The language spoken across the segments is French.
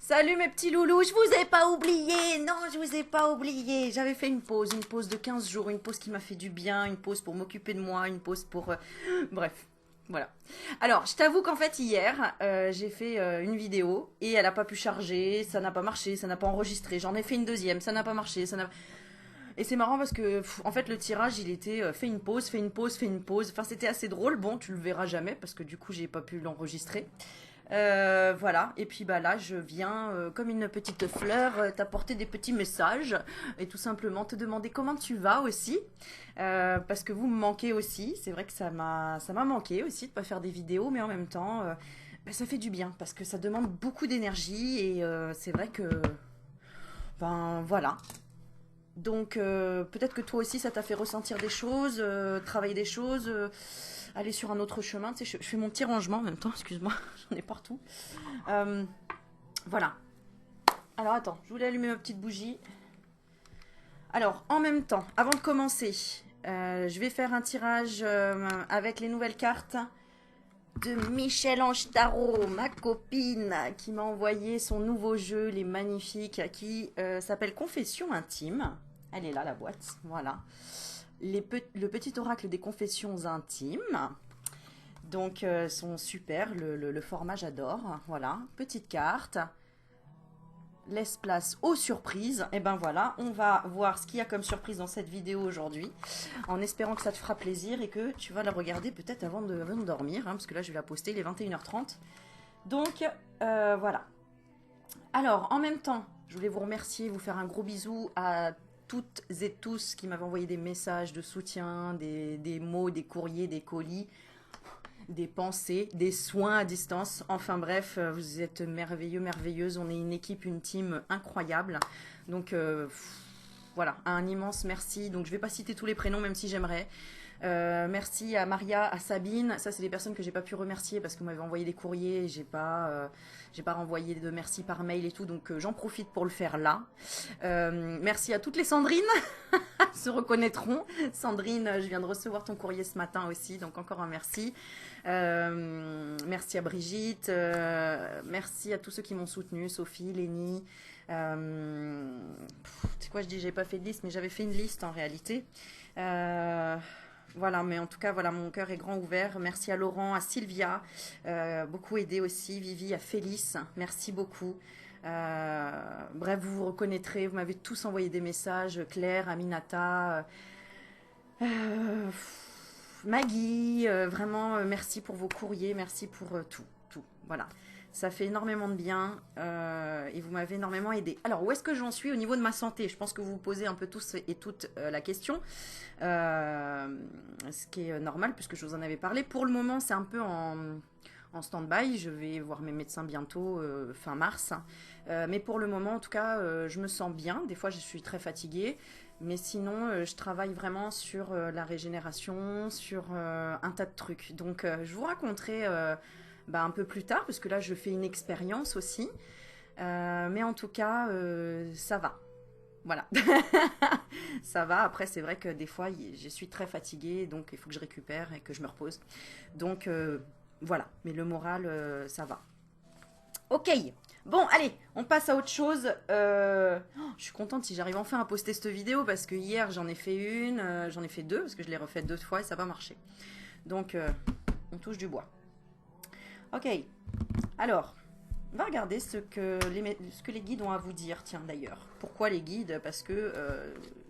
Salut mes petits loulous, je vous ai pas oublié, non je vous ai pas oublié. J'avais fait une pause de 15 jours, une pause qui m'a fait du bien, une pause pour m'occuper de moi, une pause pour... Bref, voilà. Alors, je t'avoue qu'en fait hier, j'ai fait une vidéo et elle a pas pu charger, ça n'a pas marché, ça n'a pas enregistré. J'en ai fait une deuxième, ça n'a pas marché, ça n'a... Et c'est marrant parce que, en fait, le tirage, il était fais une pause, fais une pause, fais une pause. Enfin, c'était assez drôle. Bon, tu le verras jamais parce que du coup, j'ai pas pu l'enregistrer. Voilà, et puis bah là je viens comme une petite fleur t'apporter des petits messages et tout simplement te demander comment tu vas aussi. Parce que vous me manquez aussi, c'est vrai que ça m'a manqué aussi de pas faire des vidéos, mais en même temps bah, ça fait du bien parce que ça demande beaucoup d'énergie et c'est vrai que ben voilà. Donc peut-être que toi aussi ça t'a fait ressentir des choses, travailler des choses, aller sur un autre chemin. Tu sais, je fais mon petit rangement en même temps, excuse-moi, j'en ai partout. Euh, voilà. Alors attends, je voulais allumer ma petite bougie. Alors en même temps, avant de commencer, je vais faire un tirage avec les nouvelles cartes de Michel-Ange Tarot, ma copine, qui m'a envoyé son nouveau jeu, les magnifiques, qui s'appelle Confession intime. Elle est là, la boîte, voilà. Le petit oracle des confessions intimes. Donc, sont super, le format j'adore. Voilà, petite carte. Laisse place aux surprises. Et ben voilà, on va voir ce qu'il y a comme surprise dans cette vidéo aujourd'hui. En espérant que ça te fera plaisir et que tu vas la regarder peut-être avant de dormir. Hein, parce que là, je vais la poster, il est 21h30. Donc, voilà. Alors, en même temps, je voulais vous remercier, vous faire un gros bisou à toutes et tous qui m'avaient envoyé des messages de soutien, des mots, des courriers, des colis, des pensées, des soins à distance. Enfin bref, vous êtes merveilleux, merveilleuses. On est une équipe, une team incroyable. Donc voilà, un immense merci. Donc je vais pas citer tous les prénoms, même si j'aimerais. Merci à Maria, à Sabine. Ça, c'est des personnes que j'ai pas pu remercier parce que vous m'avez envoyé des courriers. Et j'ai pas renvoyé de merci par mail et tout. Donc j'en profite pour le faire là. Merci à toutes les Sandrines. Se reconnaîtront. Sandrine, je viens de recevoir ton courrier ce matin aussi. Donc encore un merci. Merci à Brigitte. Merci à tous ceux qui m'ont soutenu. Sophie, Lénie. C'est quoi, je dis, j'ai pas fait de liste, mais j'avais fait une liste en réalité. Voilà, mais en tout cas, voilà, mon cœur est grand ouvert. Merci à Laurent, à Sylvia, beaucoup aidé aussi, Vivi, à Félix, merci beaucoup. Bref, vous vous reconnaîtrez, vous m'avez tous envoyé des messages, Claire, Aminata, euh, Maggie, vraiment, merci pour vos courriers, merci pour tout, tout, voilà. Ça fait énormément de bien et vous m'avez énormément aidé. Alors, où est-ce que j'en suis au niveau de ma santé? Je pense que vous vous posez un peu tous et toutes la question. Ce qui est normal puisque je vous en avais parlé. Pour le moment, c'est un peu en stand-by. Je vais voir mes médecins bientôt, fin mars. Mais pour le moment, en tout cas, je me sens bien. Des fois, je suis très fatiguée. Mais sinon, je travaille vraiment sur la régénération, sur un tas de trucs. Donc, je vous raconterai bah, un peu plus tard, parce que là, je fais une expérience aussi. Mais en tout cas, ça va. Voilà. Ça va. Après, c'est vrai que des fois, je suis très fatiguée, donc il faut que je récupère et que je me repose. Donc, voilà. Mais le moral, ça va. Ok. Bon, allez, on passe à autre chose. Je suis contente si j'arrive enfin à poster cette vidéo parce que hier, j'en ai fait une, j'en ai fait deux, parce que je l'ai refait deux fois et ça n'a pas marché. Donc, on touche du bois. Ok. Alors, on va regarder ce que les guides ont à vous dire, tiens d'ailleurs. Pourquoi les guides? Parce que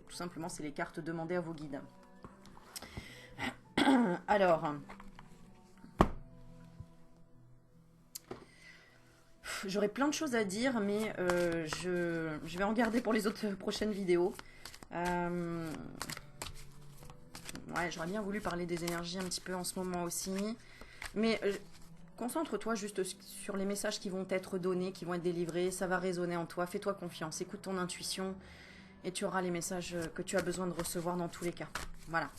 tout simplement c'est les cartes demandées à vos guides. Alors, j'aurais plein de choses à dire, mais je vais en garder pour les autres prochaines vidéos. Ouais, j'aurais bien voulu parler des énergies un petit peu en ce moment aussi. Mais concentre-toi juste sur les messages qui vont être donnés, qui vont être délivrés. Ça va résonner en toi. Fais-toi confiance. Écoute ton intuition. Et tu auras les messages que tu as besoin de recevoir dans tous les cas. Voilà.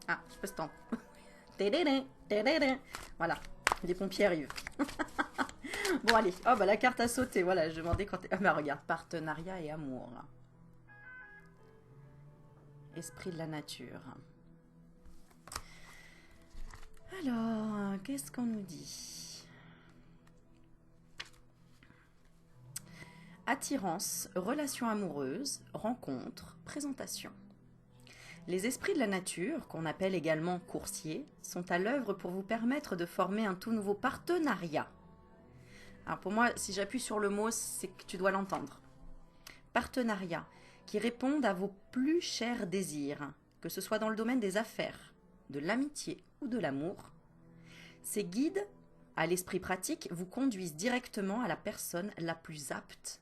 Ah, je passe temps. Voilà. Les pompiers arrivent. Bon, allez. Oh, bah la carte a sauté. Voilà, je demandais quand... Ah, bah regarde. Partenariat et amour. Esprit de la nature. Alors, qu'est-ce qu'on nous dit? Attirance, relation amoureuse, rencontre, présentation. Les esprits de la nature, qu'on appelle également coursiers, sont à l'œuvre pour vous permettre de former un tout nouveau partenariat. Alors pour moi, si j'appuie sur le mot, c'est que tu dois l'entendre. Partenariat, qui répondent à vos plus chers désirs, que ce soit dans le domaine des affaires, de l'amitié ou de l'amour. Ces guides, à l'esprit pratique, vous conduisent directement à la personne la plus apte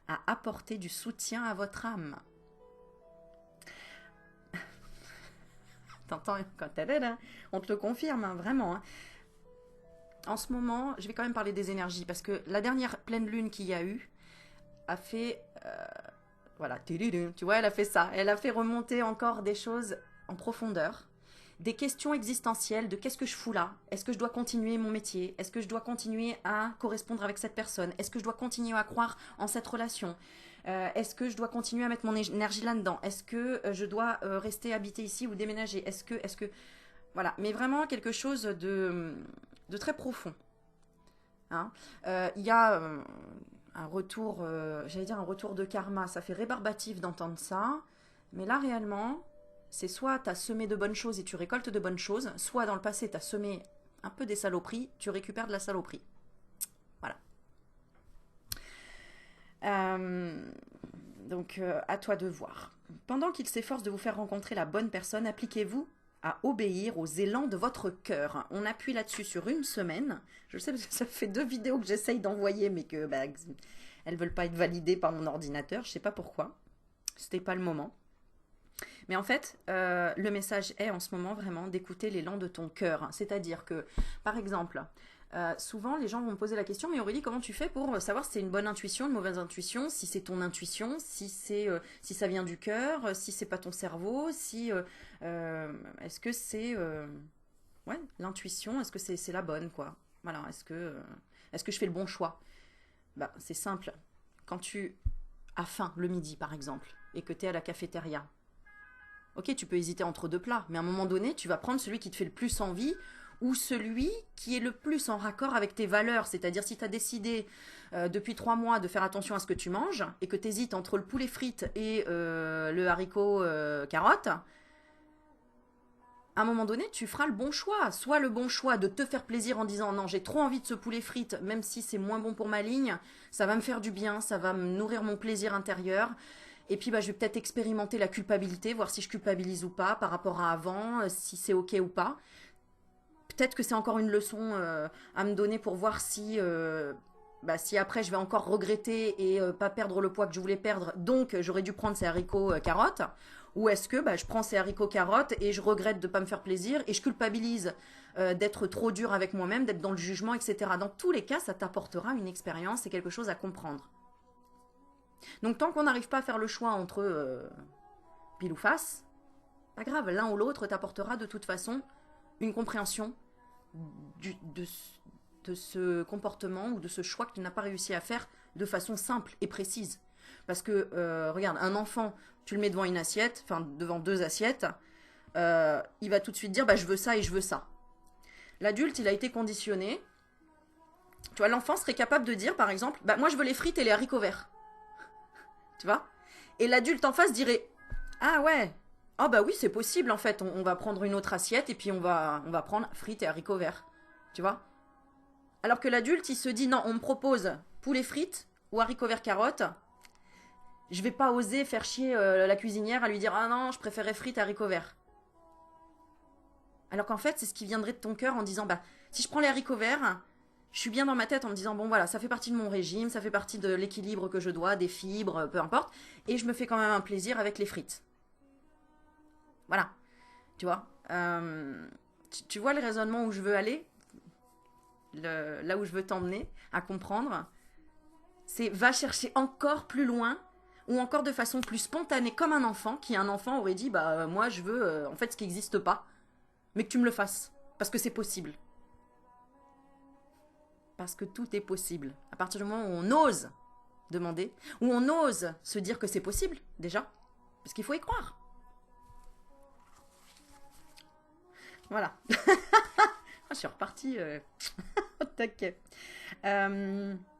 à apporter du soutien à votre âme. T'entends quand elle est là, on te le confirme, hein, vraiment. Hein. En ce moment, je vais quand même parler des énergies, parce que la dernière pleine lune qu'il y a eu a fait... voilà, tu vois, elle a fait ça. Elle a fait remonter encore des choses en profondeur. Des questions existentielles de qu'est-ce que je fous là? Est-ce que je dois continuer mon métier? Est-ce que je dois continuer à correspondre avec cette personne? Est-ce que je dois continuer à croire en cette relation? Est-ce que je dois continuer à mettre mon énergie là-dedans? Est-ce que je dois rester habiter ici ou déménager? Est-ce que... Voilà, mais vraiment quelque chose de très profond. Hein. Il y a un retour, j'allais dire un retour de karma. Ça fait rébarbatif d'entendre ça. Mais là, réellement... c'est soit tu as semé de bonnes choses et tu récoltes de bonnes choses, soit dans le passé tu as semé un peu des saloperies, tu récupères de la saloperie. Voilà. Donc à toi de voir. Pendant qu'il s'efforce de vous faire rencontrer la bonne personne, appliquez-vous à obéir aux élans de votre cœur. On appuie là-dessus sur une semaine. Je sais parce que ça fait 2 vidéos que j'essaye d'envoyer, mais que elles veulent pas être validées par mon ordinateur. Je sais pas pourquoi. C'était pas le moment. Mais en fait, le message est en ce moment vraiment d'écouter l'élan de ton cœur. C'est-à-dire que, par exemple, souvent les gens vont me poser la question, mais Aurélie, comment tu fais pour savoir si c'est une bonne intuition, une mauvaise intuition, si c'est ton intuition, si ça vient du cœur, si c'est pas ton cerveau, si est-ce que c'est ouais, l'intuition, est-ce que c'est la bonne, quoi. Voilà, est-ce que je fais le bon choix? Bah, c'est simple. Quand tu as faim le midi, par exemple, et que tu es à la cafétéria, ok, tu peux hésiter entre 2 plats, mais à un moment donné, tu vas prendre celui qui te fait le plus envie ou celui qui est le plus en raccord avec tes valeurs. C'est-à-dire, si tu as décidé depuis 3 mois de faire attention à ce que tu manges et que tu hésites entre le poulet frites et le haricot carotte, à un moment donné, tu feras le bon choix. Soit le bon choix de te faire plaisir en disant non, j'ai trop envie de ce poulet frites, même si c'est moins bon pour ma ligne, ça va me faire du bien, ça va me nourrir mon plaisir intérieur. Et puis, je vais peut-être expérimenter la culpabilité, voir si je culpabilise ou pas par rapport à avant, si c'est OK ou pas. Peut-être que c'est encore une leçon à me donner pour voir si après je vais encore regretter et pas perdre le poids que je voulais perdre. Donc, j'aurais dû prendre ces haricots carottes. Ou est-ce que je prends ces haricots carottes et je regrette de ne pas me faire plaisir et je culpabilise d'être trop dur avec moi-même, d'être dans le jugement, etc. Dans tous les cas, ça t'apportera une expérience et quelque chose à comprendre. Donc tant qu'on n'arrive pas à faire le choix entre pile ou face, pas grave, l'un ou l'autre t'apportera de toute façon une compréhension de ce comportement ou de ce choix que tu n'as pas réussi à faire de façon simple et précise. Parce que, regarde, un enfant, tu le mets devant une assiette, enfin devant 2 assiettes, il va tout de suite dire je veux ça et je veux ça. L'adulte, il a été conditionné. Tu vois, l'enfant serait capable de dire, par exemple, moi je veux les frites et les haricots verts. Tu vois? Et l'adulte en face dirait ah ouais, oh oui, c'est possible en fait, on va prendre une autre assiette et puis on va prendre frites et haricots verts. Tu vois? Alors que l'adulte, il se dit non, on me propose poulet frites ou haricots verts carottes. Je vais pas oser faire chier la cuisinière à lui dire ah non, je préférais frites et haricots verts. Alors qu'en fait, c'est ce qui viendrait de ton cœur en disant si je prends les haricots verts, je suis bien dans ma tête en me disant bon voilà, ça fait partie de mon régime, ça fait partie de l'équilibre que je dois, des fibres, peu importe, et je me fais quand même un plaisir avec les frites. Voilà, tu vois. Tu vois le raisonnement où je veux aller, là où je veux t'emmener à comprendre, c'est va chercher encore plus loin ou encore de façon plus spontanée comme un enfant qui un enfant aurait dit moi je veux en fait ce qui n'existe pas, mais que tu me le fasses parce que c'est possible. Parce que tout est possible. À partir du moment où on ose demander, où on ose se dire que c'est possible, déjà. Parce qu'il faut y croire. Voilà. Je suis repartie au taquet.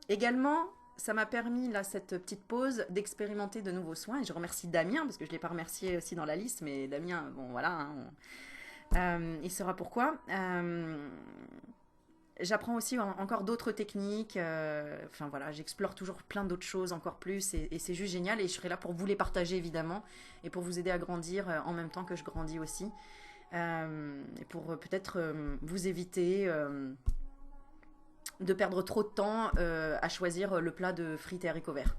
Également, ça m'a permis, là, cette petite pause, d'expérimenter de nouveaux soins. Et je remercie Damien, parce que je ne l'ai pas remercié aussi dans la liste, mais Damien, bon, voilà, hein, il saura pourquoi. J'apprends aussi encore d'autres techniques. Enfin, voilà, j'explore toujours plein d'autres choses, encore plus, et c'est juste génial. Et je serai là pour vous les partager, évidemment, et pour vous aider à grandir en même temps que je grandis aussi. Et pour peut-être vous éviter de perdre trop de temps à choisir le plat de frites et haricots verts.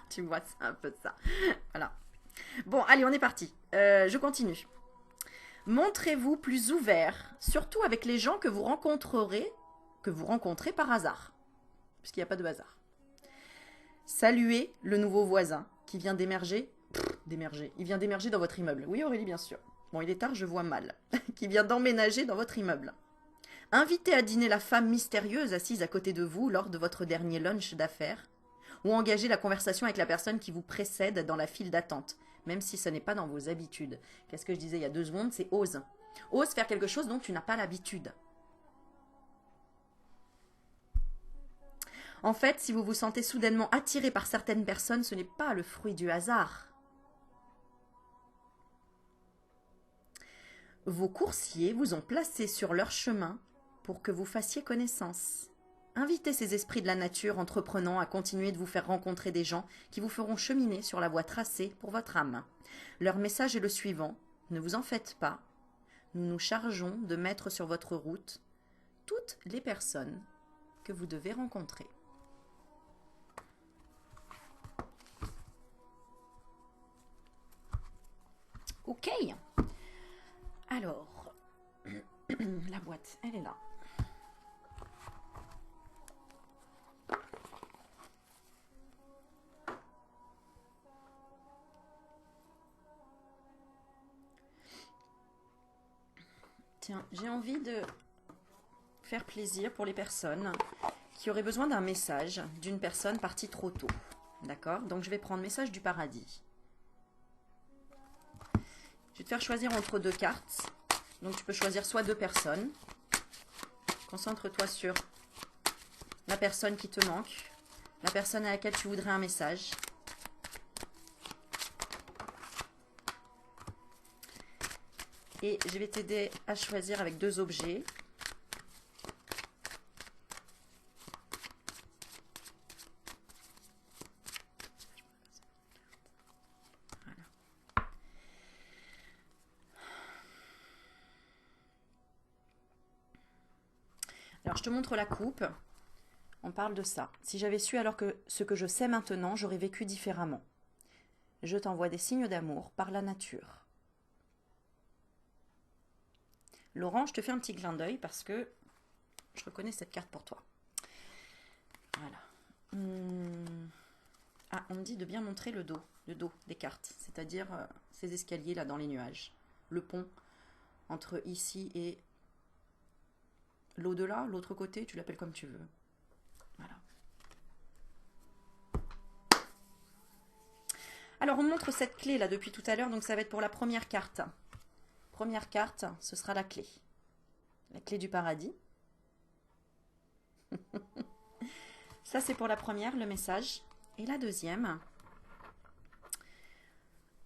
Tu vois, c'est un peu ça. Voilà. Bon, allez, on est parti. Je continue. Montrez-vous plus ouvert, surtout avec les gens que vous rencontrez par hasard, puisqu'il n'y a pas de hasard. Saluez le nouveau voisin qui vient d'émerger. Il vient d'émerger dans votre immeuble. Oui, Aurélie, bien sûr. Bon, il est tard, je vois mal. Qui vient d'emménager dans votre immeuble. Invitez à dîner la femme mystérieuse assise à côté de vous lors de votre dernier lunch d'affaires. Ou engagez la conversation avec la personne qui vous précède dans la file d'attente, même si ce n'est pas dans vos habitudes. Qu'est-ce que je disais il y a 2 secondes? C'est ose. Ose faire quelque chose dont tu n'as pas l'habitude. En fait, si vous vous sentez soudainement attiré par certaines personnes, ce n'est pas le fruit du hasard. Vos coursiers vous ont placé sur leur chemin pour que vous fassiez connaissance. Invitez ces esprits de la nature entreprenants à continuer de vous faire rencontrer des gens qui vous feront cheminer sur la voie tracée pour votre âme. Leur message est le suivant: ne vous en faites pas. Nous nous chargeons de mettre sur votre route toutes les personnes que vous devez rencontrer. Ok. Alors, la boîte, elle est là. Tiens, j'ai envie de faire plaisir pour les personnes qui auraient besoin d'un message d'une personne partie trop tôt. D'accord? Donc je vais prendre message du paradis. Je vais te faire choisir entre 2 cartes. Donc tu peux choisir soit 2 personnes. Concentre-toi sur la personne qui te manque, la personne à laquelle tu voudrais un message. Et je vais t'aider à choisir avec 2 objets. Voilà. Alors, je te montre la coupe. On parle de ça. Si j'avais su alors que ce que je sais maintenant, j'aurais vécu différemment. Je t'envoie des signes d'amour par la nature. Laurent, je te fais un petit clin d'œil parce que je reconnais cette carte pour toi. Voilà. Ah, on me dit de bien montrer le dos des cartes, c'est-à-dire ces escaliers là dans les nuages. Le pont entre ici et l'au-delà, l'autre côté, tu l'appelles comme tu veux. Voilà. Alors, on montre cette clé là depuis tout à l'heure, donc ça va être pour la première carte. Première carte, ce sera la clé. La clé du paradis. Ça, c'est pour la première, le message. Et la deuxième,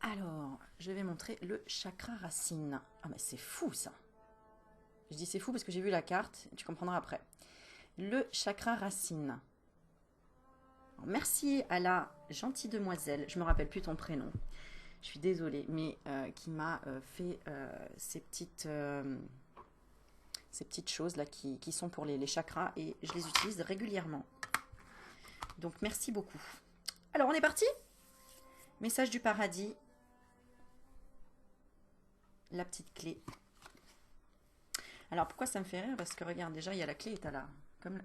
alors, je vais montrer le chakra racine. Ah, mais c'est fou, ça. Je dis c'est fou parce que j'ai vu la carte, et tu comprendras après. Le chakra racine. Alors, merci à la gentille demoiselle, je ne me rappelle plus ton prénom. Je suis désolée, mais qui m'a fait ces petites choses là qui sont pour les chakras et je les utilise régulièrement. Donc merci beaucoup. Alors on est parti? Message du paradis. La petite clé. Alors pourquoi ça me fait rire? Parce que regarde, déjà il y a la clé est là.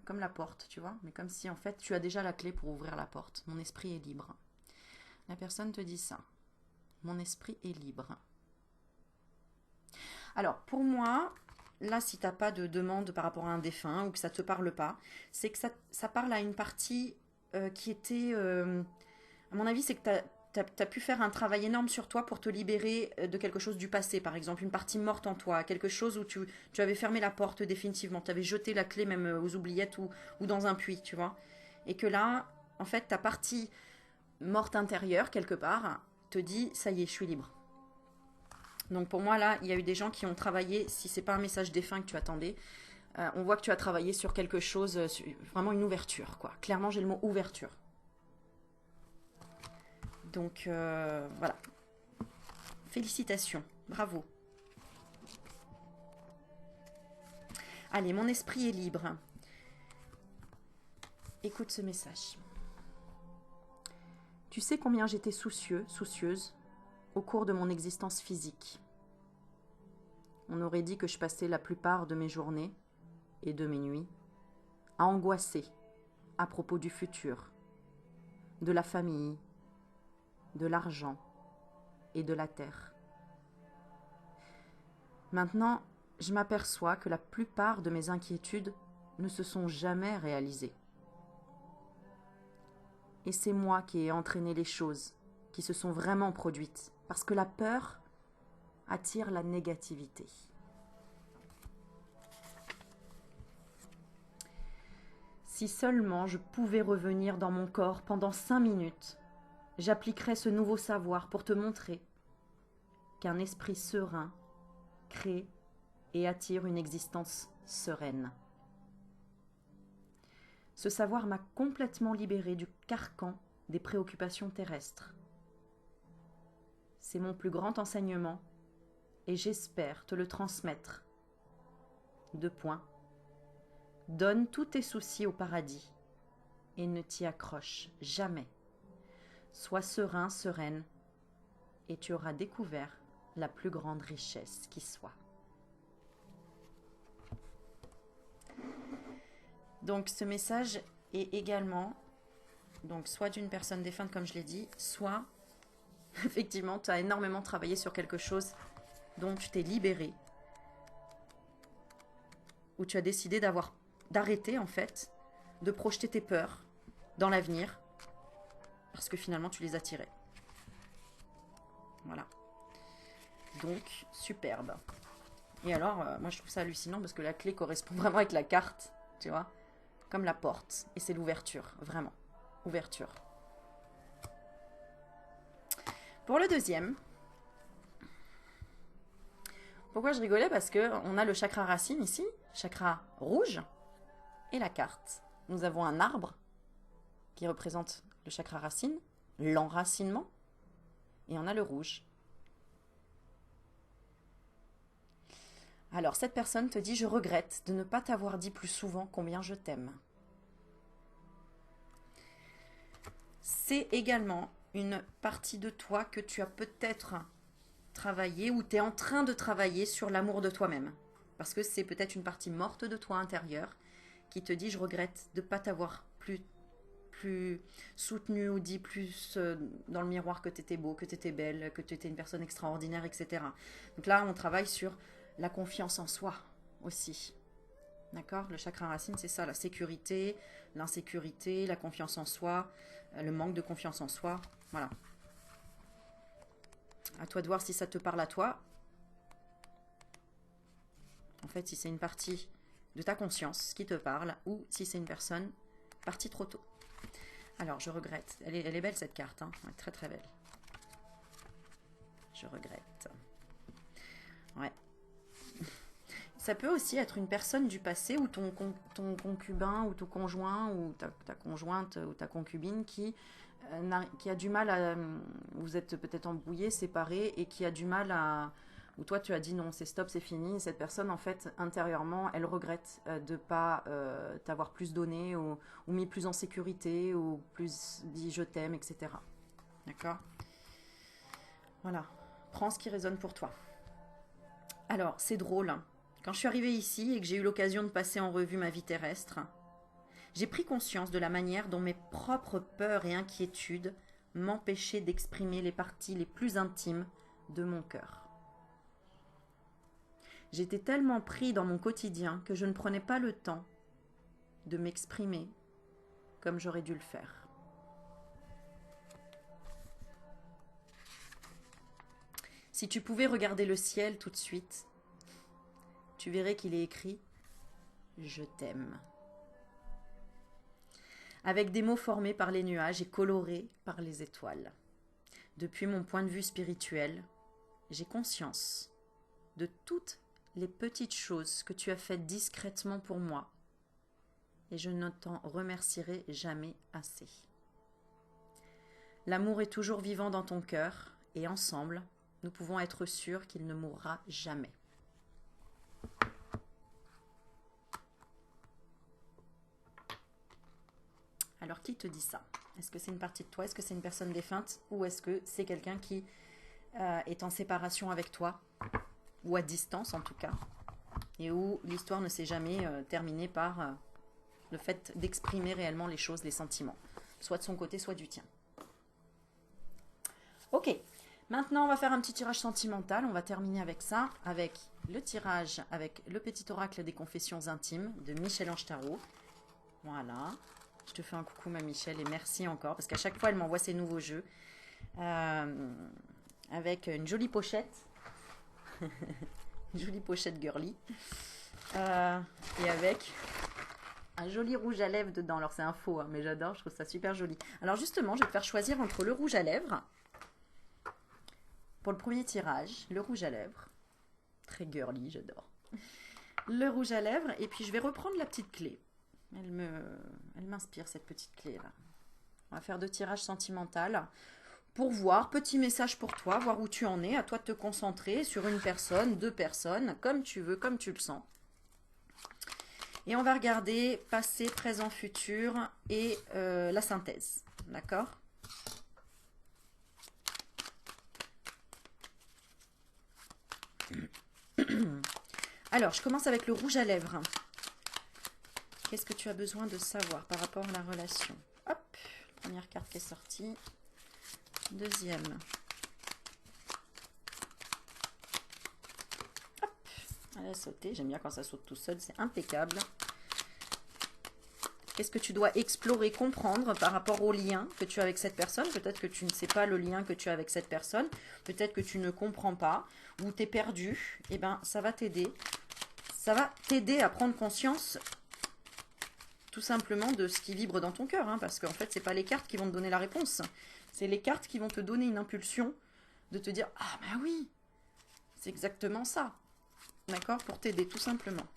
Comme la porte, tu vois. Mais comme si en fait tu as déjà la clé pour ouvrir la porte. Mon esprit est libre. La personne te dit ça. Mon esprit est libre. Alors, pour moi, là, si tu n'as pas de demande par rapport à un défunt ou que ça ne te parle pas, c'est que ça parle à une partie qui était... à mon avis, c'est que tu as pu faire un travail énorme sur toi pour te libérer de quelque chose du passé, par exemple, une partie morte en toi, quelque chose où tu avais fermé la porte définitivement, tu avais jeté la clé même aux oubliettes ou dans un puits, tu vois. Et que là, en fait, ta partie morte intérieure, quelque part, te dit, ça y est, je suis libre. Donc pour moi, là, il y a eu des gens qui ont travaillé, si c'est pas un message défunt que tu attendais, on voit que tu as travaillé sur quelque chose, vraiment une ouverture, quoi. Clairement, j'ai le mot ouverture. Donc, voilà. Félicitations, bravo. Allez, mon esprit est libre. Écoute ce message. Tu sais combien j'étais soucieux, soucieuse, au cours de mon existence physique. On aurait dit que je passais la plupart de mes journées et de mes nuits à angoisser à propos du futur, de la famille, de l'argent et de la terre. Maintenant, je m'aperçois que la plupart de mes inquiétudes ne se sont jamais réalisées. Et c'est moi qui ai entraîné les choses qui se sont vraiment produites, parce que la peur attire la négativité. Si seulement je pouvais revenir dans mon corps pendant 5 minutes, j'appliquerais ce nouveau savoir pour te montrer qu'un esprit serein crée et attire une existence sereine. Ce savoir m'a complètement libérée du carcan des préoccupations terrestres. C'est mon plus grand enseignement et j'espère te le transmettre. 2 points. Donne tous tes soucis au paradis et ne t'y accroche jamais. Sois serein, sereine et tu auras découvert la plus grande richesse qui soit. Donc ce message est également donc soit d'une personne défunte comme je l'ai dit, soit effectivement tu as énormément travaillé sur quelque chose dont tu t'es libéré, où tu as décidé d'arrêter en fait, de projeter tes peurs dans l'avenir, parce que finalement tu les as tirées. Voilà. Donc, superbe. Et alors, moi je trouve ça hallucinant parce que la clé correspond vraiment avec la carte, tu vois, comme la porte. Et c'est l'ouverture, vraiment. Ouverture. Pour le deuxième, pourquoi je rigolais? Parce qu'on a le chakra racine ici, chakra rouge, et la carte. Nous avons un arbre qui représente le chakra racine, l'enracinement, et on a le rouge. Alors, cette personne te dit « Je regrette de ne pas t'avoir dit plus souvent combien je t'aime. » C'est également une partie de toi que tu as peut-être travaillé ou tu es en train de travailler sur l'amour de toi-même. Parce que c'est peut-être une partie morte de toi intérieure qui te dit « Je regrette de ne pas t'avoir plus soutenu ou dit plus dans le miroir que tu étais beau, que tu étais belle, que tu étais une personne extraordinaire, etc. » Donc là, on travaille sur la confiance en soi aussi. D'accord? Le chakra racine, c'est ça, la sécurité, l'insécurité, la confiance en soi, le manque de confiance en soi. Voilà. À toi de voir si ça te parle à toi. En fait, si c'est une partie de ta conscience qui te parle ou si c'est une personne partie trop tôt. Alors, je regrette. Elle est belle cette carte, hein? Elle est très très belle. Je regrette. Ouais. Ça peut aussi être une personne du passé ou ton concubin ou ton conjoint ou ta conjointe ou ta concubine qui a du mal à... Vous êtes peut-être embrouillés, séparés et qui a du mal à... Ou toi tu as dit non, c'est stop, c'est fini. Cette personne en fait intérieurement, elle regrette de ne pas t'avoir plus donné ou mis plus en sécurité ou plus dit je t'aime, etc. D'accord? Voilà. Prends ce qui résonne pour toi. Alors, c'est drôle. Quand je suis arrivée ici et que j'ai eu l'occasion de passer en revue ma vie terrestre, j'ai pris conscience de la manière dont mes propres peurs et inquiétudes m'empêchaient d'exprimer les parties les plus intimes de mon cœur. J'étais tellement pris dans mon quotidien que je ne prenais pas le temps de m'exprimer comme j'aurais dû le faire. Si tu pouvais regarder le ciel tout de suite, tu verrais qu'il est écrit « Je t'aime ». avec des mots formés par les nuages et colorés par les étoiles. Depuis mon point de vue spirituel, j'ai conscience de toutes les petites choses que tu as faites discrètement pour moi, et je ne t'en remercierai jamais assez. L'amour est toujours vivant dans ton cœur, et ensemble, nous pouvons être sûrs qu'il ne mourra jamais. Alors, qui te dit ça? Est-ce que c'est une partie de toi? Est-ce que c'est une personne défunte? Ou est-ce que c'est quelqu'un qui est en séparation avec toi? Ou à distance, en tout cas. Et où l'histoire ne s'est jamais terminée par le fait d'exprimer réellement les choses, les sentiments. Soit de son côté, soit du tien. Ok. Maintenant, on va faire un petit tirage sentimental. On va terminer avec ça, avec le tirage, avec le petit oracle des confessions intimes de Michel-Ange Tarot. Voilà. Je te fais un coucou, ma Michel, et merci encore, parce qu'à chaque fois, elle m'envoie ses nouveaux jeux. Avec une jolie pochette. Une jolie pochette girly. Et avec un joli rouge à lèvres dedans. Alors, c'est un faux, hein, mais j'adore, je trouve ça super joli. Alors, justement, je vais te faire choisir entre le rouge à lèvres. Pour le premier tirage, le rouge à lèvres. Très girly, j'adore. Le rouge à lèvres, et puis je vais reprendre la petite clé. Elle m'inspire, cette petite clé-là. On va faire 2 tirages sentimentaux pour voir, petit message pour toi, voir où tu en es. À toi de te concentrer sur une personne, 2 personnes, comme tu veux, comme tu le sens. Et on va regarder passé, présent, futur et la synthèse. D'accord ? Alors, je commence avec le rouge à lèvres. Qu'est-ce que tu as besoin de savoir par rapport à la relation? Hop, première carte qui est sortie. Deuxième. Hop, elle a sauté. J'aime bien quand ça saute tout seul, c'est impeccable. Qu'est-ce que tu dois explorer, comprendre par rapport au lien que tu as avec cette personne? Peut-être que tu ne sais pas le lien que tu as avec cette personne. Peut-être que tu ne comprends pas ou tu es perdu. Eh bien, ça va t'aider. Ça va t'aider à prendre conscience tout simplement de ce qui vibre dans ton cœur, hein, parce qu'en fait, c'est pas les cartes qui vont te donner la réponse. C'est les cartes qui vont te donner une impulsion de te dire « Ah, ben oui, c'est exactement ça. » D'accord? Pour t'aider, tout simplement.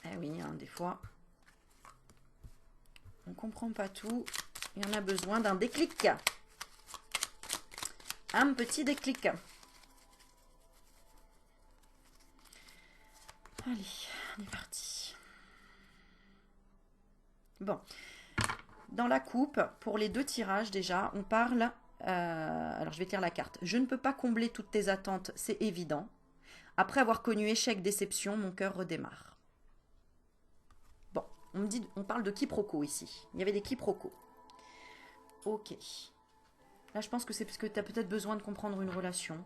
Eh oui, hein, des fois, on comprend pas tout. Et on a besoin d'un déclic. Un petit déclic. Allez, on est parti. Bon, dans la coupe, pour les 2 tirages déjà, on parle... alors, je vais te lire la carte. Je ne peux pas combler toutes tes attentes, c'est évident. Après avoir connu échec, déception, mon cœur redémarre. Bon, on parle de quiproquo ici. Il y avait des quiproquos. Ok. Là, je pense que c'est parce que tu as peut-être besoin de comprendre une relation.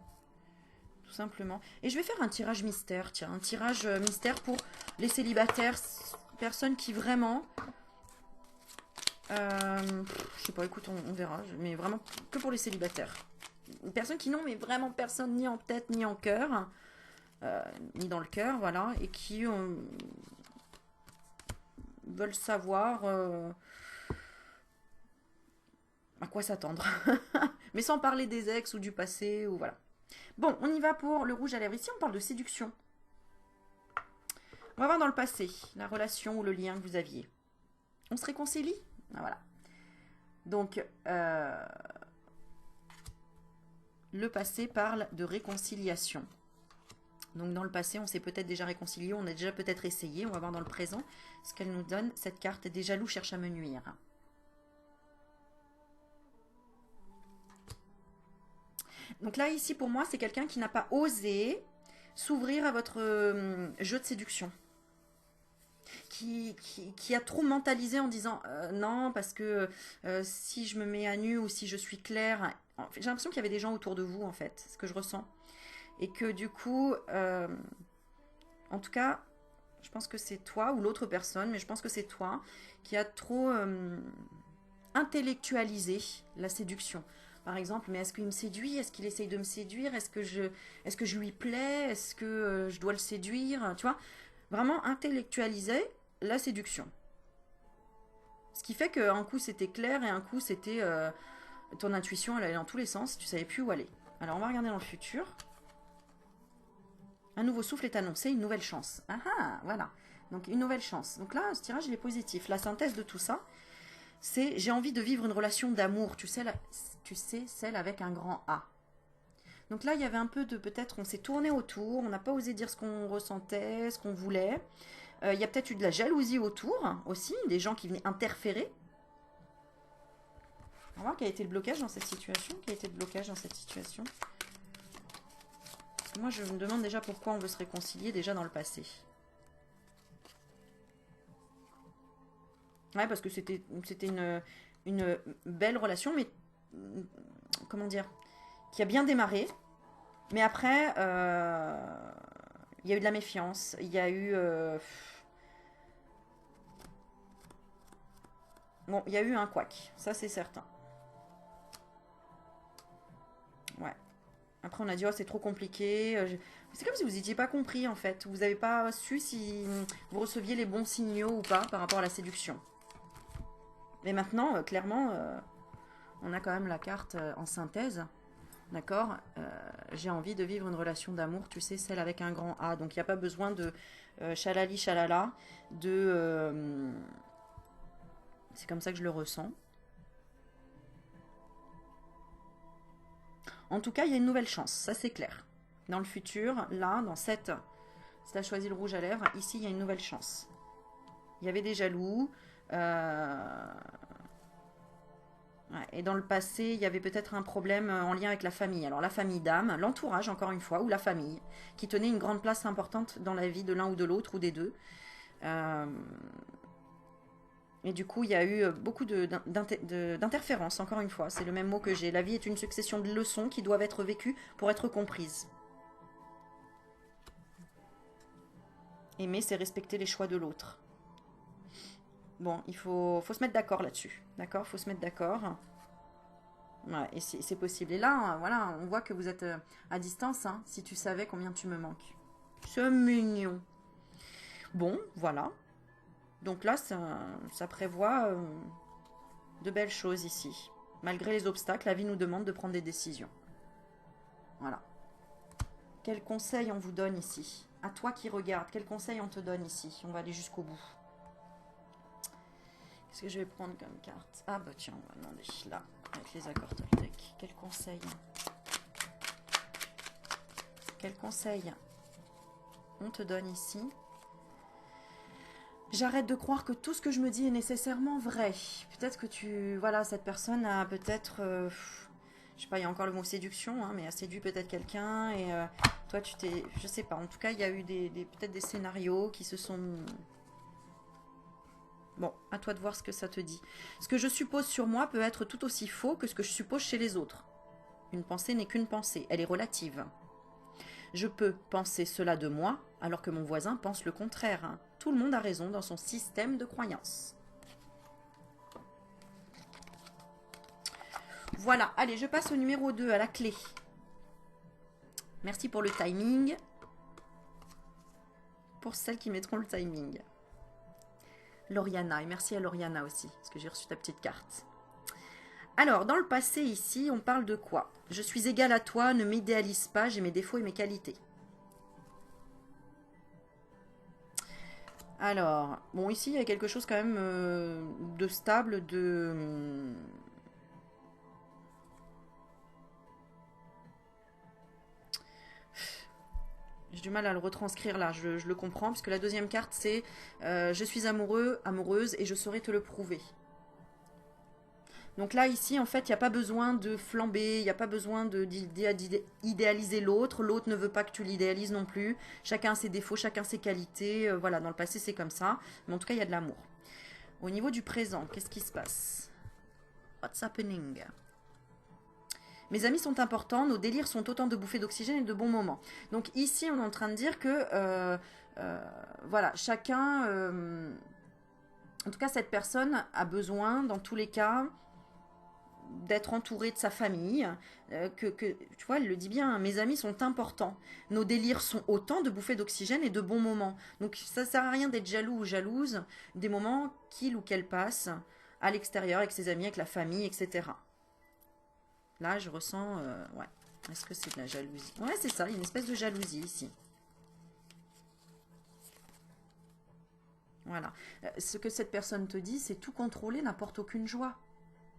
Tout simplement. Et je vais faire un tirage mystère. Tiens, un tirage mystère pour les célibataires. Personnes qui vraiment... je sais pas, écoute, on verra. Mais vraiment que pour les célibataires. Personnes qui n'ont mais vraiment personne ni en tête ni en cœur. Ni dans le cœur, voilà. Et qui veulent savoir à quoi s'attendre. Mais sans parler des ex ou du passé, ou voilà. Bon, on y va pour le rouge à lèvres. Ici, on parle de séduction. On va voir dans le passé, la relation ou le lien que vous aviez. On se réconcilie? Ah, voilà. Donc, le passé parle de réconciliation. Donc, dans le passé, on s'est peut-être déjà réconcilié, on a déjà peut-être essayé. On va voir dans le présent ce qu'elle nous donne. Cette carte, des jaloux cherchent à me nuire. Donc là, ici, pour moi, c'est quelqu'un qui n'a pas osé s'ouvrir à votre jeu de séduction. Qui a trop mentalisé en disant non, parce que si je me mets à nu ou si je suis claire... J'ai l'impression qu'il y avait des gens autour de vous, en fait, ce que je ressens. Et que du coup, en tout cas, je pense que c'est toi ou l'autre personne, mais je pense que c'est toi qui a trop intellectualisé la séduction. Par exemple, mais est-ce qu'il me séduit? Est-ce qu'il essaye de me séduire? Est-ce que je lui plais? Est-ce que je dois le séduire? Tu vois, vraiment intellectualiser la séduction. Ce qui fait qu'un coup c'était clair et un coup c'était ton intuition, elle allait dans tous les sens, tu savais plus où aller. Alors on va regarder dans le futur. Un nouveau souffle est annoncé, une nouvelle chance. Ah ah, voilà. Donc une nouvelle chance. Donc là, ce tirage il est positif. La synthèse de tout ça, c'est j'ai envie de vivre une relation d'amour, tu sais, celle avec un grand A. Donc là, il y avait un peu de, peut-être, on s'est tourné autour, on n'a pas osé dire ce qu'on ressentait, ce qu'on voulait. Il y a peut-être eu de la jalousie autour aussi, des gens qui venaient interférer. On va voir quel a été le blocage dans cette situation. Quel a été le blocage dans cette situation? Moi, je me demande déjà pourquoi on veut se réconcilier déjà dans le passé. Ouais, parce que c'était une belle relation, mais comment dire, qui a bien démarré. Mais après, il y a eu de la méfiance, il y a eu... bon, il y a eu un couac, ça c'est certain. Ouais. Après, on a dit, oh, c'est trop compliqué. C'est comme si vous n'étiez pas compris, en fait. Vous n'avez pas su si vous receviez les bons signaux ou pas par rapport à la séduction. Mais maintenant, clairement, on a quand même la carte en synthèse. D'accord, j'ai envie de vivre une relation d'amour, tu sais, celle avec un grand A. Donc, il n'y a pas besoin de chalali, chalala, de... c'est comme ça que je le ressens. En tout cas, il y a une nouvelle chance, ça c'est clair. Dans le futur, là, dans cette... Si tu as choisi le rouge à lèvres, ici, il y a une nouvelle chance. Il y avait des jaloux. Ouais, et dans le passé, il y avait peut-être un problème en lien avec la famille. Alors la famille d'âme, l'entourage encore une fois, ou la famille, qui tenait une grande place importante dans la vie de l'un ou de l'autre, ou des deux. Et du coup, il y a eu beaucoup d'interférences, encore une fois. C'est le même mot que j'ai. La vie est une succession de leçons qui doivent être vécues pour être comprises. Aimer, c'est respecter les choix de l'autre. Bon, il faut se mettre d'accord là-dessus. D'accord, faut se mettre d'accord. Ouais, et c'est possible. Et là, voilà, on voit que vous êtes à distance, hein, si tu savais combien tu me manques. C'est mignon. Bon, voilà. Donc là, ça prévoit de belles choses ici. Malgré les obstacles, la vie nous demande de prendre des décisions. Voilà. Quel conseil on vous donne ici? À toi qui regarde, quel conseil on te donne ici? On va aller jusqu'au bout. Qu'est-ce que je vais prendre comme carte? Ah bah tiens, on va demander là, avec les accords Toltec. Quel conseil? Quel conseil on te donne ici? J'arrête de croire que tout ce que je me dis est nécessairement vrai. Peut-être que tu... Voilà, cette personne a peut-être... je sais pas, il y a encore le mot séduction, hein, mais a séduit peut-être quelqu'un et toi tu t'es... Je sais pas, en tout cas il y a eu peut-être des scénarios qui se sont... Bon, à toi de voir ce que ça te dit. Ce que je suppose sur moi peut être tout aussi faux que ce que je suppose chez les autres. Une pensée n'est qu'une pensée, elle est relative. Je peux penser cela de moi, alors que mon voisin pense le contraire. Hein. Tout le monde a raison dans son système de croyances. Voilà, allez, je passe au numéro 2, à la clé. Merci pour le timing. Pour celles qui mettront le timing. Lauriana, et merci à Lauriana aussi, parce que j'ai reçu ta petite carte. Alors, dans le passé ici, on parle de quoi? Je suis égale à toi, ne m'idéalise pas, j'ai mes défauts et mes qualités. Alors, bon, ici, il y a quelque chose quand même de stable, de... J'ai du mal à le retranscrire là, je le comprends, parce que la deuxième carte, c'est je suis amoureux, amoureuse, et je saurai te le prouver. Donc là, ici, en fait, il n'y a pas besoin de flamber, il n'y a pas besoin d'idéaliser l'autre. L'autre ne veut pas que tu l'idéalises non plus. Chacun a ses défauts, chacun ses qualités. Voilà, dans le passé, c'est comme ça. Mais en tout cas, il y a de l'amour. Au niveau du présent, qu'est-ce qui se passe? What's happening? Mes amis sont importants, nos délires sont autant de bouffées d'oxygène et de bons moments. Donc ici, on est en train de dire que, voilà, chacun... en tout cas, cette personne a besoin, dans tous les cas... d'être entouré de sa famille, tu vois, elle le dit bien, mes amis sont importants, nos délires sont autant de bouffées d'oxygène et de bons moments, donc ça sert à rien d'être jaloux ou jalouse des moments qu'il ou qu'elle passe, à l'extérieur, avec ses amis, avec la famille, etc. Là, je ressens... ouais. Est-ce que c'est de la jalousie? Ouais, c'est ça, il y a une espèce de jalousie ici. Voilà. Ce que cette personne te dit, c'est tout contrôler n'apporte aucune joie.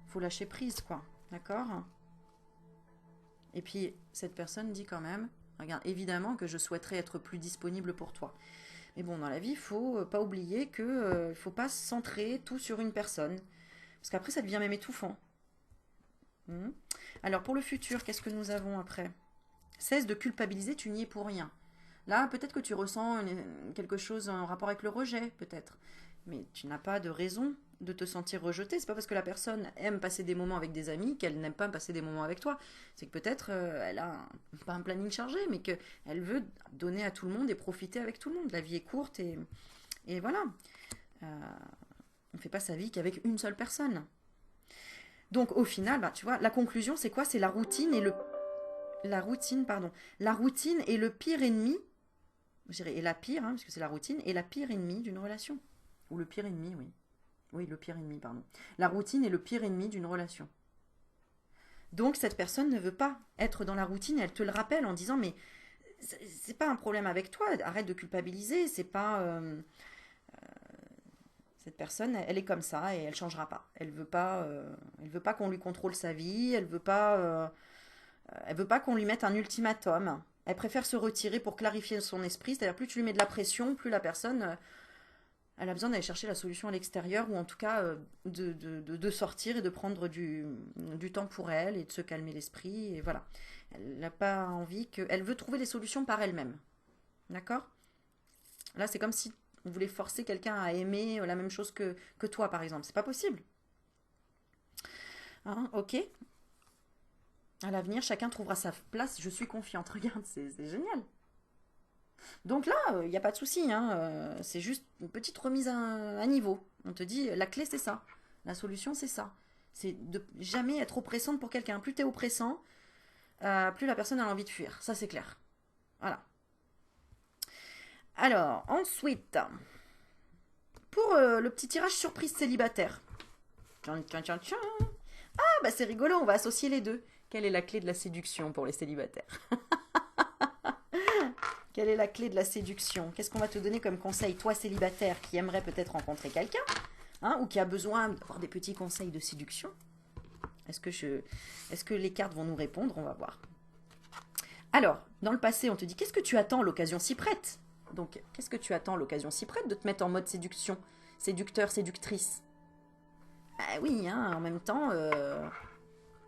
Faut lâcher prise, quoi. D'accord? Et puis, cette personne dit quand même, regarde, évidemment que je souhaiterais être plus disponible pour toi. Mais bon, dans la vie, il faut pas oublier que faut pas centrer tout sur une personne. Parce qu'après, ça devient même étouffant. Alors, pour le futur, qu'est-ce que nous avons après? Cesse de culpabiliser, tu n'y es pour rien. Là, peut-être que tu ressens quelque chose en rapport avec le rejet, peut-être. Mais tu n'as pas de raison de te sentir rejeté. C'est pas parce que la personne aime passer des moments avec des amis qu'elle n'aime pas passer des moments avec toi. C'est que peut-être elle a pas un planning chargé, mais qu'elle veut donner à tout le monde et profiter avec tout le monde. La vie est courte et voilà. On ne fait pas sa vie qu'avec une seule personne. Donc au final, bah, tu vois, la conclusion c'est quoi? C'est la routine et la routine est le pire ennemi, je dirais, et la pire, hein, parce que c'est la routine, est la pire ennemie d'une relation. Ou le pire ennemi, oui. Oui, le pire ennemi, pardon. La routine est le pire ennemi d'une relation. Donc cette personne ne veut pas être dans la routine, et elle te le rappelle en disant, mais c'est pas un problème avec toi, arrête de culpabiliser, c'est pas... cette personne, elle est comme ça et elle changera pas. Elle veut pas qu'on lui contrôle sa vie, elle veut pas qu'on lui mette un ultimatum. Elle préfère se retirer pour clarifier son esprit. C'est-à-dire, plus tu lui mets de la pression, plus la personne, elle a besoin d'aller chercher la solution à l'extérieur, ou en tout cas de sortir et de prendre du temps pour elle et de se calmer l'esprit. Et voilà. Elle n'a pas envie que... Elle veut trouver les solutions par elle-même. D'accord? Là, c'est comme si on voulait forcer quelqu'un à aimer la même chose que toi, par exemple. C'est pas possible. Hein, ok? À l'avenir, chacun trouvera sa place. Je suis confiante. Regarde, c'est génial. Donc là, il n'y a pas de souci. Hein, c'est juste une petite remise à niveau. On te dit, la clé, c'est ça. La solution, c'est ça. C'est de jamais être oppressante pour quelqu'un. Plus tu es oppressant, plus la personne a envie de fuir. Ça, c'est clair. Voilà. Alors, ensuite, pour le petit tirage surprise célibataire. Tchan, tchan, tchan, tchan. Ah, bah c'est rigolo, on va associer les deux. Quelle est la clé de la séduction pour les célibataires? Quelle est la clé de la séduction? Qu'est-ce qu'on va te donner comme conseil, toi célibataire qui aimerais peut-être rencontrer quelqu'un, hein, ou qui a besoin d'avoir des petits conseils de séduction? Est-ce que les cartes vont nous répondre? On va voir. Alors, dans le passé, on te dit, qu'est-ce que tu attends, l'occasion s'y prête? Donc, qu'est-ce que tu attends, l'occasion s'y prête de te mettre en mode séduction? Séducteur, séductrice. Ah oui, hein, en même temps,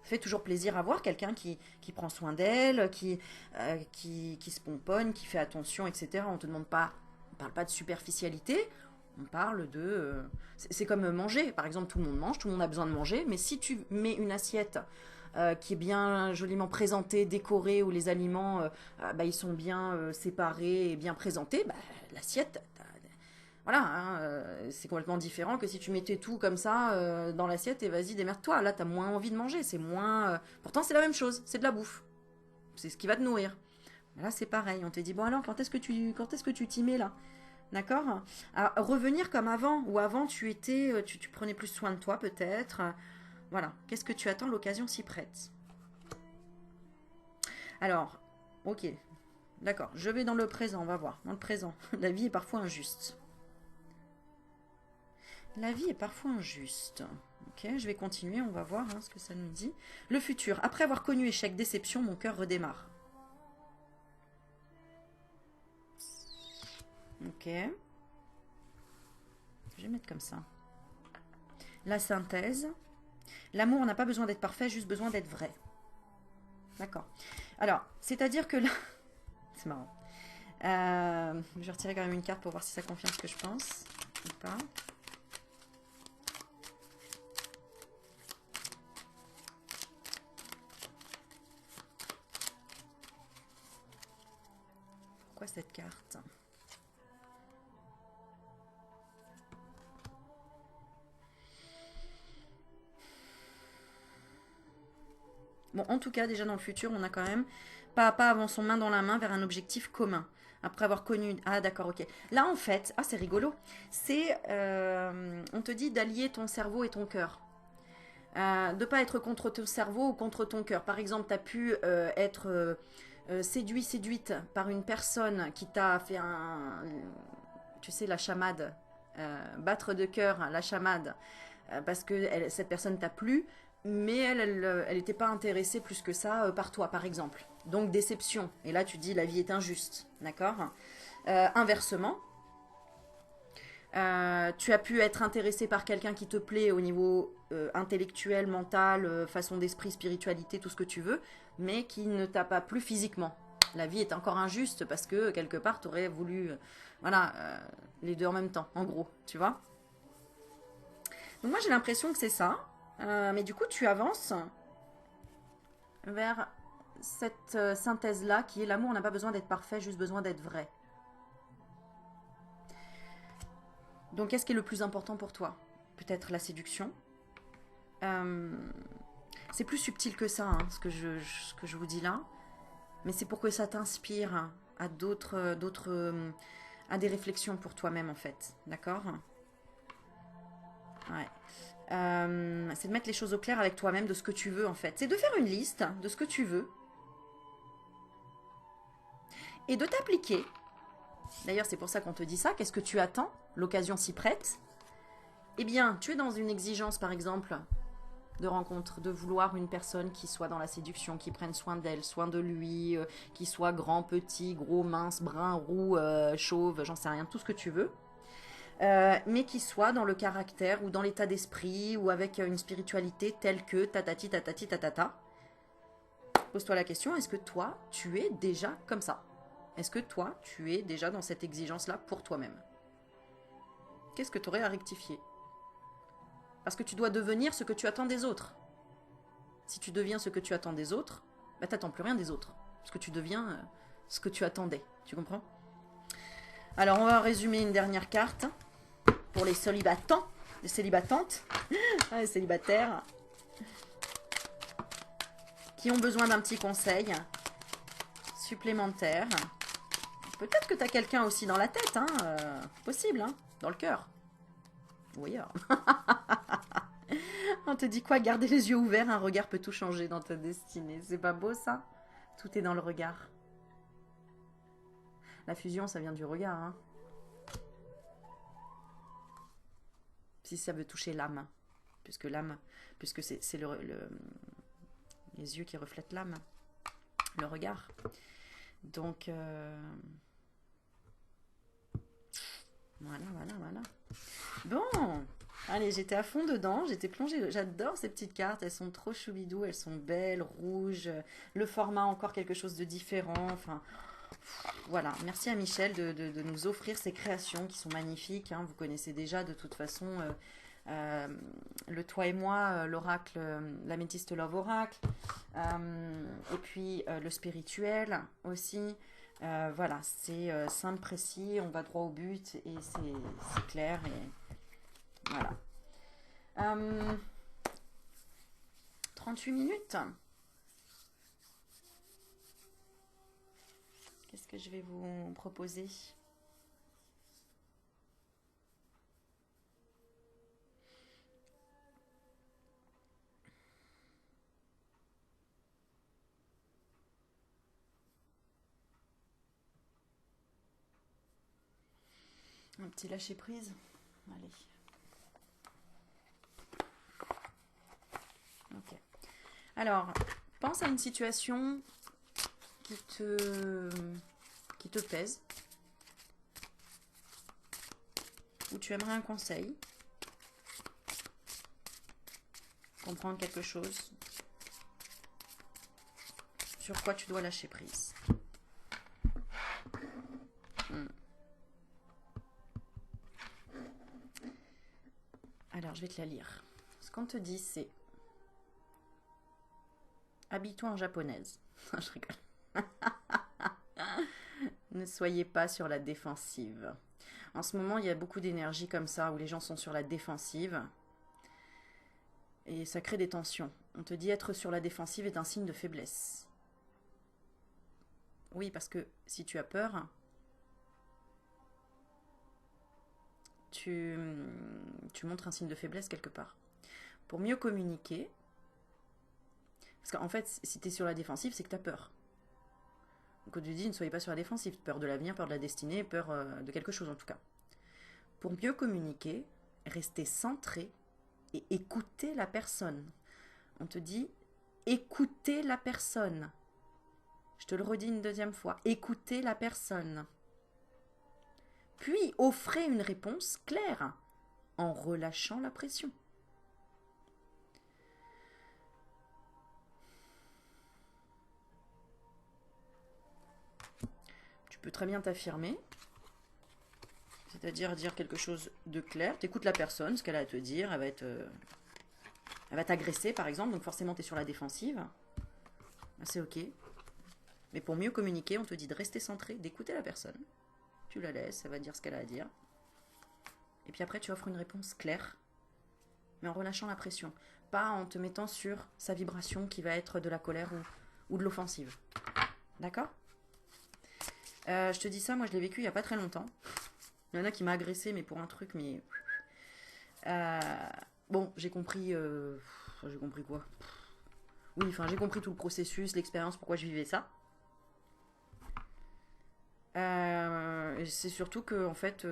fait toujours plaisir à voir quelqu'un qui prend soin d'elle, qui se pomponne, qui fait attention, etc. On te demande pas, on parle pas de superficialité, on parle de... c'est comme manger, par exemple, tout le monde mange, tout le monde a besoin de manger, mais si tu mets une assiette qui est bien joliment présentée, décorée, où les aliments bah, ils sont bien séparés et bien présentés, bah, l'assiette... Voilà, hein, c'est complètement différent que si tu mettais tout comme ça dans l'assiette et vas-y, démerde-toi. Là, t'as moins envie de manger, c'est moins... Pourtant, c'est la même chose, c'est de la bouffe. C'est ce qui va te nourrir. Là, c'est pareil, on te dit, bon alors, quand est-ce que tu t'y mets là? D'accord? À revenir comme avant, ou avant, tu étais... tu prenais plus soin de toi, peut-être. Voilà, qu'est-ce que tu attends? L'occasion s'y prête. Alors, ok, d'accord, je vais dans le présent, on va voir. Dans le présent, la vie est parfois injuste. La vie est parfois injuste. Ok, je vais continuer, on va voir hein, ce que ça nous dit. Le futur. Après avoir connu échec, déception, mon cœur redémarre. Ok. Je vais mettre comme ça. La synthèse. L'amour n'a pas besoin d'être parfait, juste besoin d'être vrai. D'accord. Alors, c'est-à-dire que là... C'est marrant. Je vais retirer quand même une carte pour voir si ça confirme ce que je pense. Ou pas. Pourquoi cette carte? Bon, en tout cas, déjà dans le futur, on a quand même pas à pas avançons main dans la main vers un objectif commun. Après avoir connu... Ah d'accord, ok. Là en fait, ah c'est rigolo, c'est... on te dit d'allier ton cerveau et ton cœur. De pas être contre ton cerveau ou contre ton cœur. Par exemple, tu as pu être séduite par une personne qui t'a fait tu sais, la chamade, battre de cœur, hein, la chamade, parce que cette personne t'a plu, mais elle n'était pas intéressée plus que ça par toi, par exemple. Donc déception. Et là, tu dis la vie est injuste, d'accord. Inversement, tu as pu être intéressé par quelqu'un qui te plaît au niveau intellectuel, mental, façon d'esprit, spiritualité, tout ce que tu veux, mais qui ne t'a pas plu physiquement. La vie est encore injuste parce que quelque part, tu aurais voulu, voilà, les deux en même temps, en gros, tu vois. Donc moi, j'ai l'impression que c'est ça. Mais du coup, tu avances vers cette synthèse-là qui est l'amour n'a pas besoin d'être parfait, juste besoin d'être vrai. Donc, qu'est-ce qui est le plus important pour toi? Peut-être la séduction. C'est plus subtil que ça, hein, ce que je vous dis là. Mais c'est pour que ça t'inspire à à des réflexions pour toi-même, en fait. D'accord? Ouais. C'est de mettre les choses au clair avec toi-même de ce que tu veux, en fait. C'est de faire une liste de ce que tu veux et de t'appliquer. D'ailleurs, c'est pour ça qu'on te dit ça. Qu'est-ce que tu attends? L'occasion s'y prête. Eh bien, tu es dans une exigence, par exemple, de rencontre, de vouloir une personne qui soit dans la séduction, qui prenne soin d'elle, soin de lui, qui soit grand, petit, gros, mince, brun, roux, chauve, j'en sais rien, tout ce que tu veux. Mais qui soit dans le caractère ou dans l'état d'esprit ou avec une spiritualité telle que tatati tatati tatata. Pose-toi la question, est-ce que toi, tu es déjà comme ça? Est-ce que toi, tu es déjà dans cette exigence-là pour toi-même? Qu'est-ce que tu aurais à rectifier? Parce que tu dois devenir ce que tu attends des autres. Si tu deviens ce que tu attends des autres, bah t'attends plus rien des autres. Parce que tu deviens ce que tu attendais. Tu comprends? Alors on va résumer une dernière carte pour les célibatants, les célibatantes, les célibataires qui ont besoin d'un petit conseil supplémentaire. Peut-être que tu as quelqu'un aussi dans la tête, hein, possible, hein, dans le cœur. Ou ailleurs. On te dit quoi? Garder les yeux ouverts, un regard peut tout changer dans ta destinée. C'est pas beau ça? Tout est dans le regard. La fusion, ça vient du regard, hein. Si ça veut toucher l'âme, puisque c'est les yeux qui reflètent l'âme, le regard. Donc, voilà. Bon, allez, j'étais à fond dedans, j'étais plongée. J'adore ces petites cartes, elles sont trop choubidou, elles sont belles, rouges. Le format, encore quelque chose de différent. Enfin, voilà. Merci à Michel de nous offrir ces créations qui sont magnifiques, hein. Vous connaissez déjà de toute façon le Toi et moi, l'oracle, l'améthyste Love Oracle. Et puis le spirituel aussi. Voilà, c'est simple, précis, on va droit au but et c'est clair. Et voilà. 38 minutes. Qu'est-ce que je vais vous proposer? Un petit lâcher prise. Allez. Ok. Alors, pense à une situation qui te pèse, où tu aimerais un conseil, comprendre quelque chose, sur quoi tu dois lâcher prise. Alors, je vais te la lire. Ce qu'on te dit, c'est habille-toi en japonaise. Je rigole. Ne soyez pas sur la défensive. En ce moment, il y a beaucoup d'énergie comme ça, où les gens sont sur la défensive. Et ça crée des tensions. On te dit être sur la défensive est un signe de faiblesse. Oui, parce que si tu as peur, tu montres un signe de faiblesse quelque part. Pour mieux communiquer, parce qu'en fait, si tu es sur la défensive, c'est que tu as peur. Donc on te dit, ne soyez pas sur la défensive. Peur de l'avenir, peur de la destinée, peur de quelque chose en tout cas. Pour mieux communiquer, restez centré et écoutez la personne. On te dit, écoutez la personne. Je te le redis une deuxième fois, écoutez la personne. Puis offrez une réponse claire en relâchant la pression. Tu peux très bien t'affirmer, c'est-à-dire dire quelque chose de clair. Tu écoutes la personne, ce qu'elle a à te dire, elle va t'agresser par exemple, donc forcément tu es sur la défensive. C'est ok. Mais pour mieux communiquer, on te dit de rester centré, d'écouter la personne. Tu la laisses, elle va dire ce qu'elle a à dire. Et puis après, tu offres une réponse claire, mais en relâchant la pression. Pas en te mettant sur sa vibration qui va être de la colère ou de l'offensive. D'accord ? Je te dis ça, moi je l'ai vécu il n'y a pas très longtemps. Il y en a qui m'a agressé, mais pour un truc, mais... bon, j'ai compris... j'ai compris quoi ? Oui, enfin, j'ai compris tout le processus, l'expérience, pourquoi je vivais ça. C'est surtout que en fait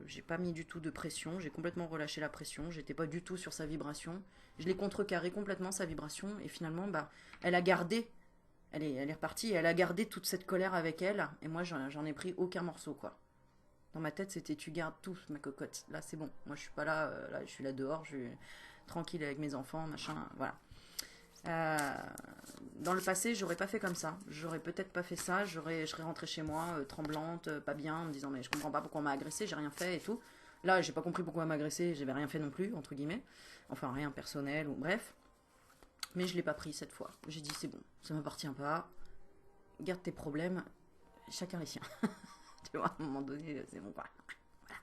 j'ai pas mis du tout de pression, j'ai complètement relâché la pression, j'étais pas du tout sur sa vibration, je l'ai contrecarré complètement sa vibration et finalement bah elle a gardé, elle est repartie et elle a gardé toute cette colère avec elle et moi j'en ai pris aucun morceau quoi. Dans ma tête c'était tu gardes tout ma cocotte, là c'est bon, moi je suis pas là, là je suis là dehors, je suis tranquille avec mes enfants machin, voilà. Dans le passé, j'aurais pas fait comme ça. J'aurais peut-être pas fait ça. Je serais rentrée chez moi, tremblante, pas bien, en me disant mais je comprends pas pourquoi on m'a agressé, j'ai rien fait et tout. Là, j'ai pas compris pourquoi on m'a agressé, j'avais rien fait non plus, entre guillemets. Enfin, rien personnel ou bref. Mais je l'ai pas pris cette fois. J'ai dit c'est bon, ça m'appartient pas. Garde tes problèmes, chacun les siens. Tu vois, à un moment donné, c'est bon quoi. Voilà.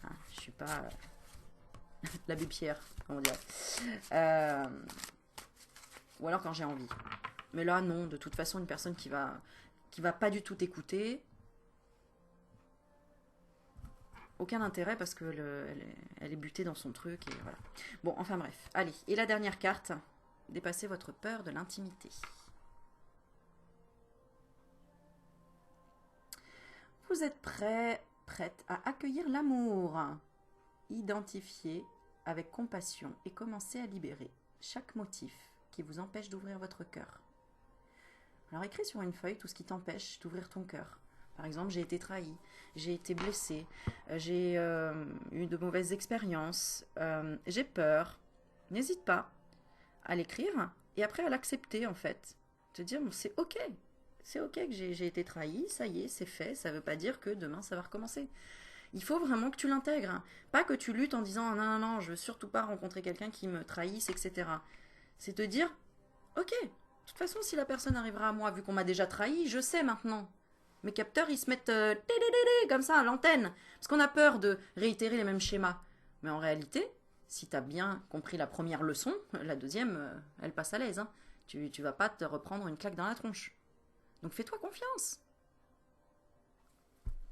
Hein, je suis pas l'abbé Pierre, comment dire. Ou alors quand j'ai envie. Mais là, non, de toute façon, une personne qui va pas du tout t'écouter, aucun intérêt parce que elle est butée dans son truc et voilà. Bon, enfin bref. Allez, et la dernière carte, dépassez votre peur de l'intimité. Vous êtes prête à accueillir l'amour. Identifiez avec compassion et commencez à libérer chaque motif qui vous empêche d'ouvrir votre cœur. Alors écris sur une feuille tout ce qui t'empêche d'ouvrir ton cœur. Par exemple, j'ai été trahi, j'ai été blessée, j'ai eu de mauvaises expériences, j'ai peur. N'hésite pas à l'écrire et après à l'accepter en fait. Te dire, bon, c'est ok que j'ai été trahi, ça y est, c'est fait, ça veut pas dire que demain ça va recommencer. Il faut vraiment que tu l'intègres, pas que tu luttes en disant non, non, non, je veux surtout pas rencontrer quelqu'un qui me trahisse, etc. C'est te dire, ok, de toute façon, si la personne arrivera à moi, vu qu'on m'a déjà trahi, je sais maintenant. Mes capteurs, ils se mettent comme ça à l'antenne, parce qu'on a peur de réitérer les mêmes schémas. Mais en réalité, si tu as bien compris la première leçon, la deuxième, elle passe à l'aise. Hein. Tu vas pas te reprendre une claque dans la tronche. Donc fais-toi confiance.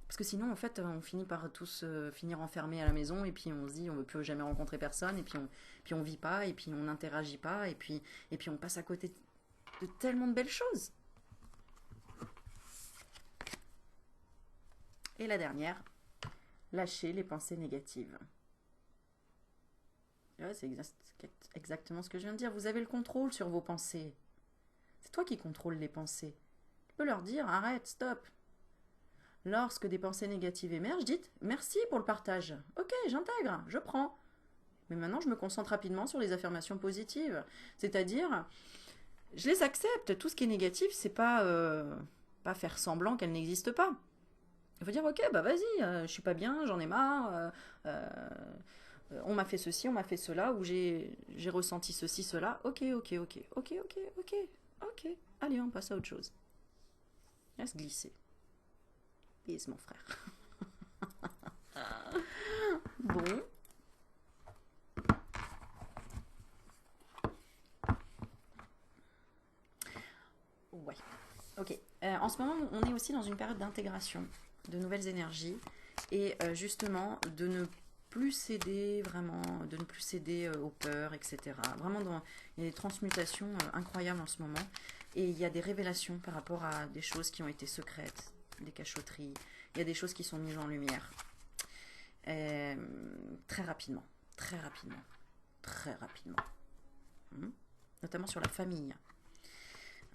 Parce que sinon, en fait, on finit par tous finir enfermés à la maison et puis on se dit on ne veut plus jamais rencontrer personne et puis on vit pas et puis on n'interagit pas et puis on passe à côté de tellement de belles choses. Et la dernière, lâcher les pensées négatives. Ouais, c'est exactement ce que je viens de dire. Vous avez le contrôle sur vos pensées. C'est toi qui contrôles les pensées. Tu peux leur dire arrête, stop. Lorsque des pensées négatives émergent, dites merci pour le partage. Ok, j'intègre, je prends. Mais maintenant, je me concentre rapidement sur les affirmations positives. C'est-à-dire, je les accepte. Tout ce qui est négatif, c'est pas faire semblant qu'elle n'existe pas. Il faut dire ok, bah vas-y, je suis pas bien, j'en ai marre. On m'a fait ceci, on m'a fait cela, ou j'ai ressenti ceci, cela. Ok. Allez, on passe à autre chose. Laisse glisser. Pise, mon frère. Bon. Ouais. Ok. En ce moment, on est aussi dans une période d'intégration de nouvelles énergies et justement de ne plus céder, vraiment, de ne plus céder aux peurs, etc. Vraiment, il y a des transmutations incroyables en ce moment. Et il y a des révélations par rapport à des choses qui ont été secrètes, des cachotteries. Il y a des choses qui sont mises en lumière. Très rapidement, très rapidement, très rapidement. Notamment sur la famille.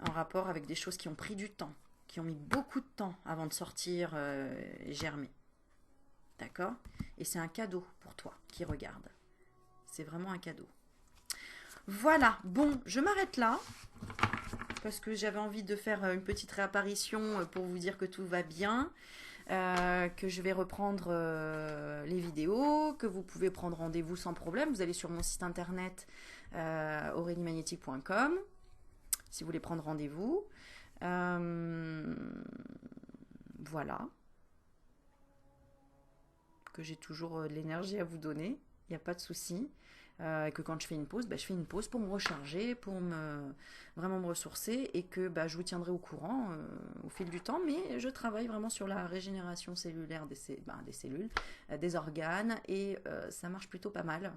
En rapport avec des choses qui ont pris du temps, qui ont mis beaucoup de temps avant de sortir et germer. D'accord? Et c'est un cadeau pour toi qui regarde. C'est vraiment un cadeau. Voilà, bon, je m'arrête là. Parce que j'avais envie de faire une petite réapparition pour vous dire que tout va bien. Que je vais reprendre les vidéos, que vous pouvez prendre rendez-vous sans problème. Vous allez sur mon site internet aureliemagnétique.com si vous voulez prendre rendez-vous. Voilà. Que j'ai toujours de l'énergie à vous donner, il n'y a pas de souci. Que quand je fais une pause, je fais une pause pour me recharger, pour vraiment me ressourcer, et que je vous tiendrai au courant au fil du temps, mais je travaille vraiment sur la régénération cellulaire des cellules, des organes, et ça marche plutôt pas mal.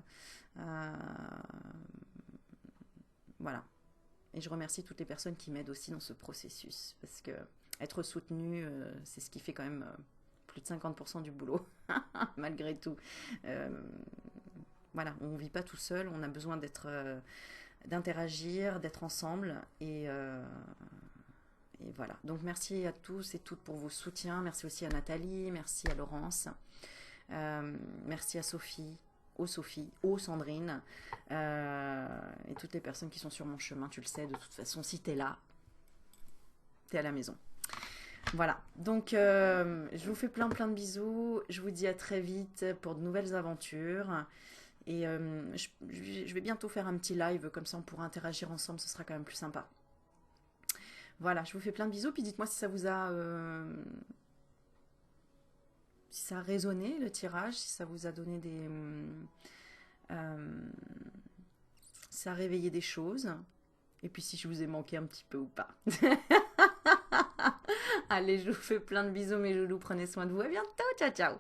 Voilà. Et je remercie toutes les personnes qui m'aident aussi dans ce processus, parce que être soutenu, c'est ce qui fait quand même plus de 50% du boulot, malgré tout. Voilà, on ne vit pas tout seul, on a besoin d'interagir, d'être ensemble, et voilà. Donc merci à tous et toutes pour vos soutiens, merci aussi à Nathalie, merci à Laurence, merci à Sophie, aux Sandrine, et toutes les personnes qui sont sur mon chemin, tu le sais, de toute façon, si tu es là, tu es à la maison. Voilà, donc je vous fais plein de bisous, je vous dis à très vite pour de nouvelles aventures. Et je vais bientôt faire un petit live, comme ça on pourra interagir ensemble, ce sera quand même plus sympa. Voilà, je vous fais plein de bisous, puis dites-moi si ça vous a... si ça a résonné, le tirage, si ça vous a donné des... si ça a réveillé des choses, et puis si je vous ai manqué un petit peu ou pas. Allez, je vous fais plein de bisous mes loulous, prenez soin de vous, à bientôt, ciao ciao.